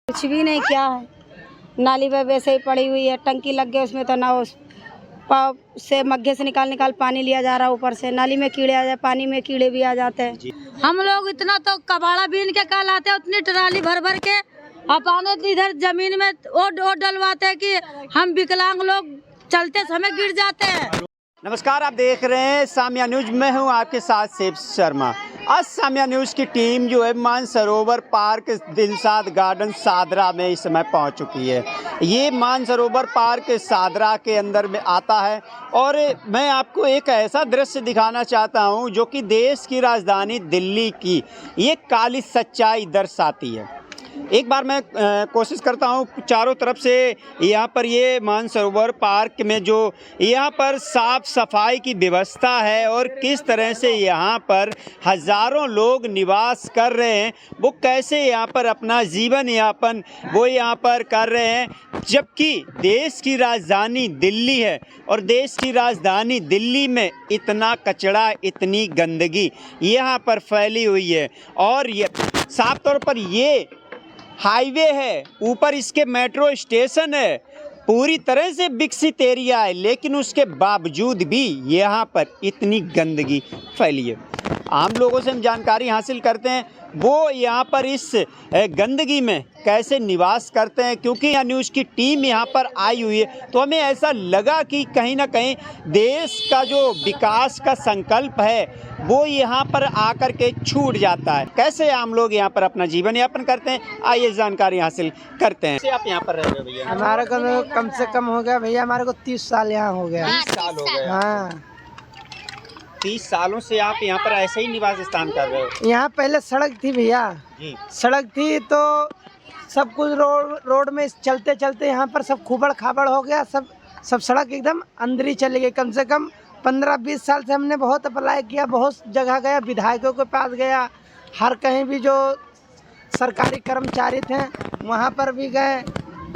कुछ भी नहीं, क्या है, नाली पे वैसे ही पड़ी हुई है, टंकी लग गई उसमें तो ना उस पाव से मग्गे से निकाल पानी लिया जा रहा है, ऊपर से नाली में कीड़े आ जाए, पानी में कीड़े भी आ जाते हैं। हम लोग इतना तो कबाड़ा बीन के कल आते हैं, उतनी ट्राली भर भर के अपने इधर जमीन में ओ डलवाते हैं कि हम विकलांग लोग चलते समय गिर जाते हैं। नमस्कार, आप देख रहे हैं सामिया न्यूज। मैं हूं आपके साथ सेब शर्मा। आज सामिया न्यूज की टीम जो है मानसरोवर पार्क दिलशाद गार्डन सादरा में इस समय पहुंच चुकी है। ये मानसरोवर पार्क सादरा के अंदर में आता है और मैं आपको एक ऐसा दृश्य दिखाना चाहता हूं जो कि देश की राजधानी दिल्ली की ये काली सच्चाई दर्शाती है। एक बार मैं कोशिश करता हूँ चारों तरफ से यहाँ पर ये मानसरोवर पार्क में जो यहाँ पर साफ सफाई की व्यवस्था है और किस तरह से यहाँ पर हज़ारों लोग निवास कर रहे हैं, वो कैसे यहाँ पर अपना जीवन यापन वो यहाँ पर कर रहे हैं, जबकि देश की राजधानी दिल्ली है और देश की राजधानी दिल्ली में इतना कचरा, इतनी गंदगी यहाँ पर फैली हुई है। और ये साफ तौर पर ये हाईवे है, ऊपर इसके मेट्रो स्टेशन है, पूरी तरह से विकसित एरिया है, लेकिन उसके बावजूद भी यहाँ पर इतनी गंदगी फैली है। आम लोगों से हम जानकारी हासिल करते हैं वो यहाँ पर इस गंदगी में कैसे निवास करते हैं, क्योंकि यहाँ न्यूज़ की टीम यहाँ पर आई हुई है तो हमें ऐसा लगा कि कहीं ना कहीं देश का जो विकास का संकल्प है वो यहाँ पर आकर के छूट जाता है। कैसे आम लोग यहाँ पर अपना जीवन यापन करते हैं, आइए जानकारी हासिल करते हैं। आप यहाँ पर रह रहे हो भैया? हमारे को कम से कम हो गया भैया, हमारे को 30 साल यहाँ हो गया। 30 साल हो गए? हाँ, 30 सालों से आप यहाँ पर ऐसे ही निवास स्थान कर रहे हो? यहाँ पहले सड़क थी भैया, सड़क थी तो सब कुछ रोड में चलते चलते यहाँ पर सब खूबड़ खाबड़ हो गया, सब सड़क एकदम अंदर ही चली गई। कम से कम 15-20 साल से हमने बहुत अप्लाई किया, बहुत जगह गया, विधायकों के पास गया, हर कहीं भी जो सरकारी कर्मचारी थे वहाँ पर भी गए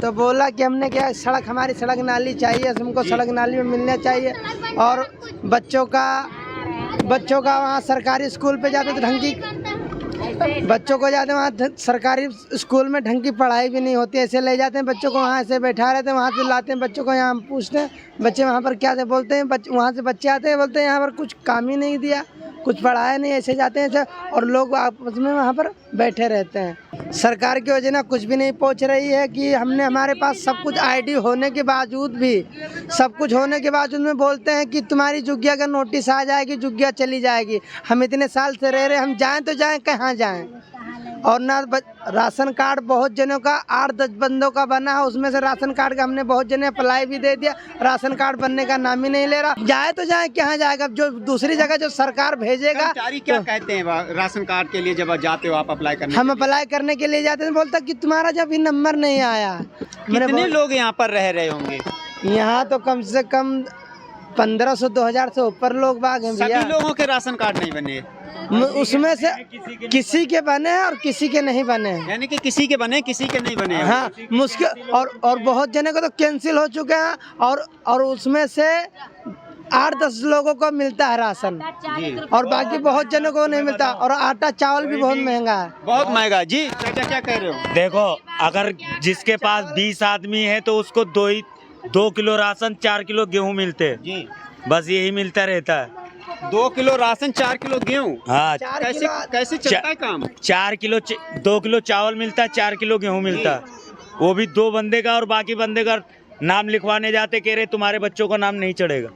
तो बोला कि हमने क्या सड़क, हमारी सड़क नाली चाहिए, हमको सड़क नाली में मिलना चाहिए। और बच्चों का वहाँ सरकारी स्कूल पे जाते तो ढंग की बच्चों को जाते वहाँ सरकारी स्कूल में ढंग की पढ़ाई भी नहीं होती, ऐसे ले जाते हैं बच्चों को, वहाँ ऐसे बैठा रहते हैं, वहाँ से लाते हैं बच्चों को, यहाँ हम पूछते हैं बच्चे वहाँ पर क्या से बोलते हैं, वहाँ से बच्चे आते हैं बोलते हैं यहाँ पर कुछ काम ही नहीं दिया, कुछ पढ़ाया नहीं, ऐसे जाते हैं ऐसे, और लोग आपस में वहाँ पर बैठे रहते हैं। सरकार की योजना कुछ भी नहीं पहुँच रही है कि हमने, हमारे पास सब कुछ आईडी होने के बावजूद भी, सब कुछ होने के बावजूद में बोलते हैं कि तुम्हारी जुग्गिया का नोटिस आ जाएगी, जुग्गिया चली जाएगी। हम इतने साल से रह रहे, हम जाएं तो जाएं कहाँ जाएं? और ना राशन कार्ड बहुत जनों का 8-10 बंदों का बना है, उसमें से राशन कार्ड का हमने बहुत जने अप्लाई भी दे दिया, राशन कार्ड बनने का नाम ही नहीं ले रहा। जाए तो जाए कहाँ जाएगा? जो दूसरी जगह जो सरकार भेजेगा। क्या कहते हैं राशन कार्ड के लिए जब जाते हो आप अप्लाई करने? हम अप्लाई करने के लिए जाते हैं, बोलता कि तुम्हारा जब भी नंबर नहीं आया। कितने लोग यहाँ पर रह रहे होंगे? यहाँ तो कम से कम 1500-2000 से ऊपर लोग बाग हैं भैया। सभी लोगों के राशन कार्ड नहीं बने? उसमें से किसी के बने और किसी के नहीं बने, यानी कि किसी के बने, किसी के नहीं बने। हाँ, मुश्किल। और बहुत जने को तो कैंसिल हो चुके हैं और उसमें से 8-10 लोगों को मिलता है राशन और बाकी बहुत जनों को नहीं मिलता। और आटा चावल भी बहुत महंगा है, बहुत महंगा। जी चाचा क्या कह रहे हो? देखो, अगर जिसके पास 20 आदमी है तो उसको 2 किलो राशन, 4 किलो गेहूँ मिलते हैं जी, बस यही मिलता रहता है। 2 किलो राशन, 4 किलो गेहूँ? हाँ। कैसे चलता है काम? 2 किलो चावल मिलता है, 4 किलो गेहूँ मिलता है, वो भी 2 बंदे का। और बाकी बंदे का नाम लिखवाने जाते, कह रहे तुम्हारे बच्चों का नाम नहीं चढ़ेगा।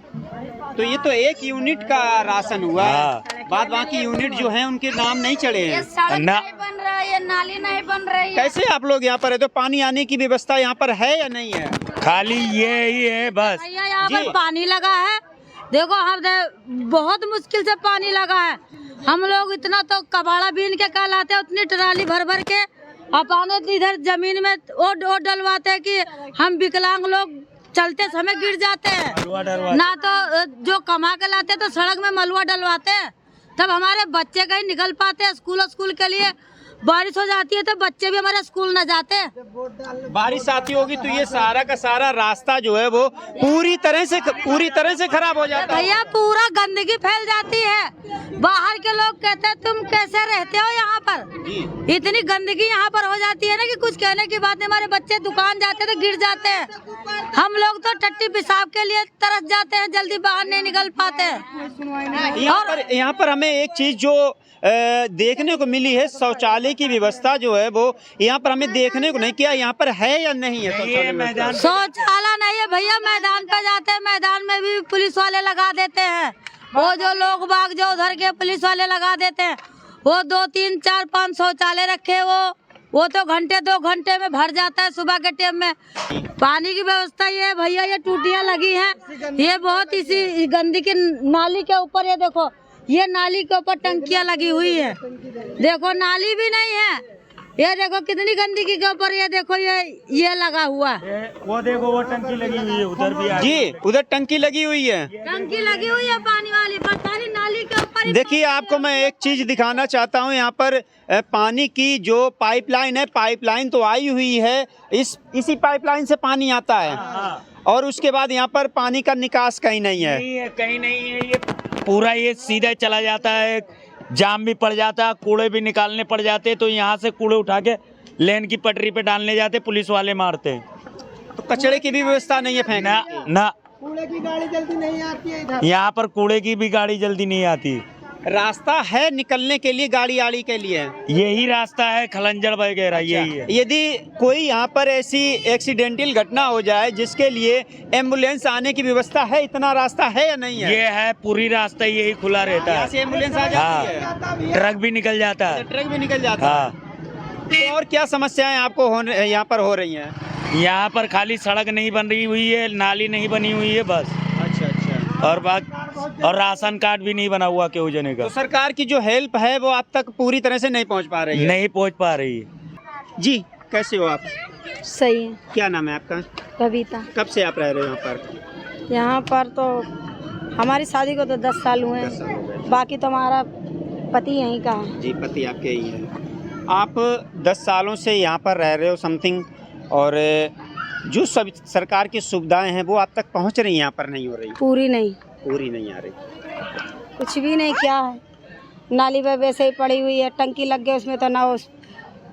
तो ये तो एक यूनिट का राशन हुआ। हाँ। बाद बाकी यूनिट जो है उनके नाम नहीं चढ़े हैं। नहीं बन रहा है, ये नाली नहीं बन रही है। कैसे आप लोग यहाँ पर है? तो पानी आने की व्यवस्था यहाँ पर है या नहीं है? खाली ये ही है बस। यहाँ पर पानी लगा है, देखो हम बहुत मुश्किल से पानी लगा है। हम लोग इतना तो कबाड़ा बीन के कल आते हैं, उतनी ट्राली भर भर के अपने इधर जमीन में ओ डलवाते हैं कि हम विकलांग लोग चलते समय गिर जाते हैं। ना तो जो कमा के लाते तो सड़क में मलुआ डलवाते हैं, तब हमारे बच्चे कहीं निकल पाते हैं स्कूल के लिए। बारिश हो जाती है तो बच्चे भी हमारे स्कूल न जाते हैं। बारिश आती होगी तो ये सारा का सारा रास्ता जो है वो पूरी तरह से खराब हो जाता है। भैया पूरा गंदगी फैल जाती है। बाहर के लोग कहते हैं तुम कैसे रहते हो यहाँ पर, इतनी गंदगी यहाँ पर हो जाती है ना कि कुछ कहने की बात नहीं। हमारे बच्चे दुकान जाते हैं तो गिर जाते हैं, हम लोग तो टट्टी पेशाब के लिए तरस जाते हैं, जल्दी बाहर नहीं निकल पाते हैं। यहाँ पर हमें एक चीज जो देखने को मिली है, शौचालय की व्यवस्था जो है वो यहाँ पर हमें देखने को नहीं किया। यहाँ पर है या नहीं है शौचालय? नहीं है भैया, मैदान पे जाते हैं, मैदान में भी पुलिस वाले लगा देते हैं। वो जो लोग बाग जो उधर के पुलिस वाले लगा देते हैं, वो 2, 3, 4, 5 शौचालय रखे, वो तो घंटे 2 घंटे में भर जाता है सुबह के टाइम में। पानी की व्यवस्था ये भैया, ये टूटियां लगी हैं, ये बहुत इसी गंदी की नाली के ऊपर, ये देखो ये नाली के ऊपर टंकियां लगी हुई है, देखो नाली भी नहीं है, ये देखो कितनी गंदगी के ऊपर, ये देखो ये लगा हुआ है। वो देखो वो टंकी लगी हुई है, उधर भी जी, उधर टंकी लगी हुई है, टंकी लगी हुई है पानी वाली, पता नहीं नाली के ऊपर। देखिए आपको मैं एक चीज दिखाना चाहता हूँ, यहाँ पर पानी की जो पाइपलाइन है, पाइपलाइन तो आई हुई है, इसी पाइपलाइन से पानी आता है और उसके बाद यहाँ पर पानी का निकास कहीं नहीं है, कहीं नहीं है। ये पूरा ये सीधा चला जाता है, जाम भी पड़ जाता है, कूड़े भी निकालने पड़ जाते हैं, तो यहाँ से कूड़े उठा के लेन की पटरी पे डालने जाते, पुलिस वाले मारते हैं। तो कचरे की भी व्यवस्था नहीं है फेंकने ना, कूड़े की गाड़ी जल्दी नहीं आती है इधर। यहाँ पर कूड़े की भी गाड़ी जल्दी नहीं आती। रास्ता है निकलने के लिए, गाड़ी आड़ी के लिए यही रास्ता है, खलंजर वगैरह यही है। यदि कोई यहाँ पर ऐसी एक्सीडेंटल घटना हो जाए जिसके लिए एम्बुलेंस आने की व्यवस्था है, इतना रास्ता है या नहीं है? ये है, पूरी रास्ता यही खुला रहता है, यहाँ से एम्बुलेंस आ जाती है, ट्रक भी निकल जाता है, ट्रक भी निकल जाता है। तो और क्या समस्याएं आपको यहाँ पर हो रही हैं? यहाँ पर खाली सड़क नहीं बन रही हुई है, नाली नहीं बनी हुई है बस। अच्छा। और राशन कार्ड भी नहीं बना हुआ केहू जने का। तो सरकार की जो हेल्प है वो आप तक पूरी तरह से नहीं पहुंच पा रही है? नहीं पहुंच पा रही। जी, कैसे हो आप? सही है। क्या नाम है आपका? कविता। कब से आप रह रहे हो यहाँ पर? यहाँ पर तो हमारी शादी को तो 10 साल हुए हैं, बाकी तो हमारा पति यहीं का है। जी, पति आपके ही है। आप 10 सालों से यहाँ पर रह रहे हो समथिंग, और जो सब सरकार की सुविधाएं हैं वो आप तक पहुँच रही हैं? यहाँ पर नहीं हो रही? पूरी नहीं आ रही, कुछ भी नहीं। क्या है, नाली पे वैसे ही पड़ी हुई है, टंकी लग गई उसमें तो ना उस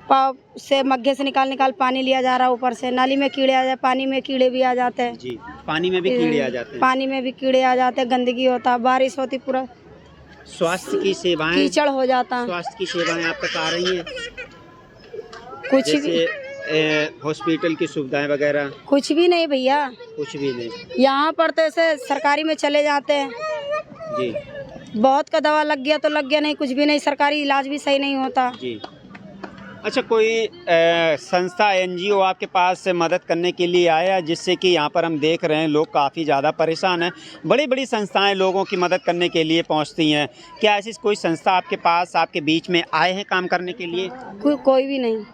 पाव से मग्घे से निकाल पानी लिया जा रहा है, ऊपर से नाली में कीड़े आ जाते, पानी में कीड़े भी आ जाते हैं। जी, पानी में भी कीड़े आ जाते हैं। पानी में भी कीड़े आ जाते हैं, गंदगी होता है, बारिश होती, पूरा स्वास्थ्य की सेवाएं, कीचड़ हो जाता है। स्वास्थ्य की सेवाएं आप तक आ रही हैं? कुछ जैसे हॉस्पिटल की सुविधाएं वगैरह? कुछ भी नहीं भैया, कुछ भी नहीं। यहाँ पर तो ऐसे सरकारी में चले जाते हैं जी, बहुत का दवा लग गया तो लग गया, नहीं कुछ भी नहीं, सरकारी इलाज भी सही नहीं होता। जी। अच्छा, कोई संस्था एनजीओ आपके पास से मदद करने के लिए आया, जिससे कि यहाँ पर हम देख रहे हैं लोग काफ़ी ज़्यादा परेशान हैं, बड़ी बड़ी संस्थाएं लोगों की मदद करने के लिए पहुँचती हैं, क्या ऐसी कोई संस्था आपके पास, आपके बीच में आए हैं काम करने के लिए? कोई भी नहीं।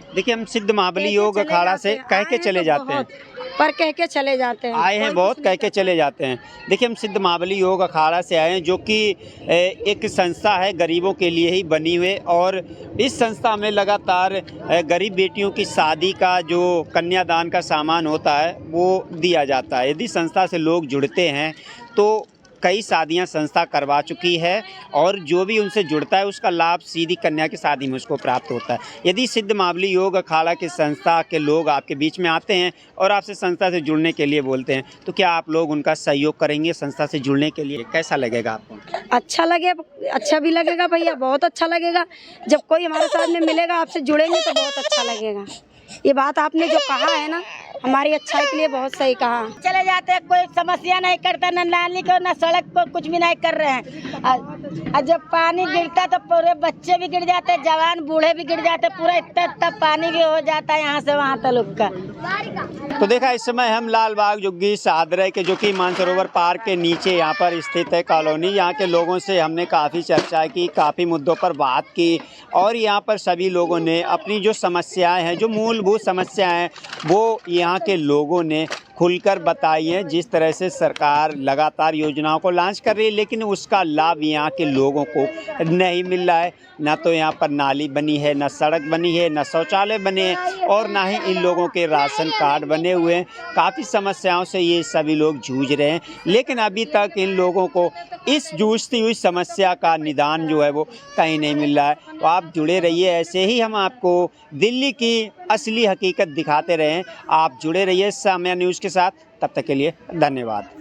देखिए, हम सिद्ध महाबली योग अखाड़ा से कह के चले जाते हैं, पर कह के चले जाते हैं, आए हैं बहुत, कह के चले जाते हैं। देखिए, हम सिद्ध महाबली योग अखाड़ा से आए हैं, जो कि एक संस्था है गरीबों के लिए ही बनी हुई, और इस संस्था में लगातार गरीब बेटियों की शादी का जो कन्यादान का सामान होता है वो दिया जाता है। यदि संस्था से लोग जुड़ते हैं तो कई शादियां संस्था करवा चुकी है, और जो भी उनसे जुड़ता है उसका लाभ सीधी कन्या की शादी में उसको प्राप्त होता है। यदि सिद्ध महाबली योग अखाड़ा की संस्था के लोग आपके बीच में आते हैं और आपसे संस्था से जुड़ने के लिए बोलते हैं, तो क्या आप लोग उनका सहयोग करेंगे संस्था से जुड़ने के लिए? कैसा लगेगा आपको? अच्छा भी लगेगा भैया, बहुत अच्छा लगेगा। जब कोई हमारे साथ में मिलेगा, आपसे जुड़ेंगे तो बहुत अच्छा लगेगा। ये बात आपने जो कहा है ना, हमारी अच्छाई के लिए बहुत सही कहा। चले जाते हैं, कोई समस्या नहीं करता, न नाली को न सड़क को, कुछ भी नहीं कर रहे हैं। और जब पानी गिरता तो पूरे बच्चे भी गिर जाते, जवान बूढ़े भी गिर जाते, पूरा इतना पानी भी हो जाता है यहाँ से वहाँ तक का। तो देखा, इस समय हम लाल बाग जुग्गी सादरे के, जो कि मानसरोवर पार्क के नीचे यहाँ पर स्थित है कॉलोनी, यहाँ के लोगों से हमने काफ़ी चर्चा की, काफ़ी मुद्दों पर बात की, और यहाँ पर सभी लोगों ने अपनी जो समस्याएं हैं, जो मूलभूत समस्याएं हैं, वो यहाँ के लोगों ने खुलकर बताइए। जिस तरह से सरकार लगातार योजनाओं को लॉन्च कर रही है, लेकिन उसका लाभ यहाँ के लोगों को नहीं मिल रहा है। ना तो यहाँ पर नाली बनी है, ना सड़क बनी है, ना शौचालय बने हैं, और ना ही इन लोगों के राशन कार्ड बने हुए हैं। काफ़ी समस्याओं से ये सभी लोग जूझ रहे हैं, लेकिन अभी तक इन लोगों को इस जूझती हुई समस्या का निदान जो है वो कहीं नहीं मिल रहा है। तो आप जुड़े रहिए, ऐसे ही हम आपको दिल्ली की असली हकीकत दिखाते रहें। आप जुड़े रहिए साम्या न्यूज़ के साथ। तब तक के लिए धन्यवाद।